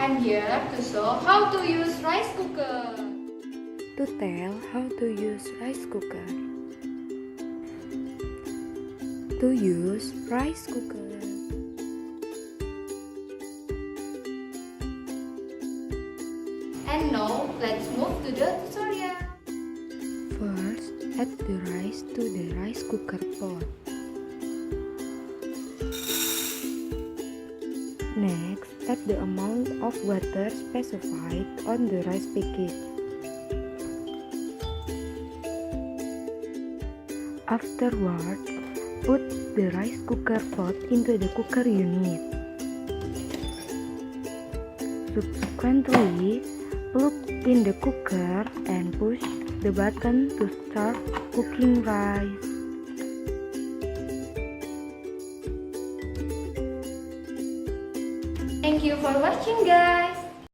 I'm here to show how to use rice cooker. To tell how to use rice cooker. To use rice cooker. And now let's move to the tutorial. First, add the rice to the rice cooker pot. Next, add the amount of water specified on the rice packet. Afterward, put the rice cooker pot into the cooker unit. Subsequently, plug in the cooker and push the button to start cooking rice. Thank you for watching, guys.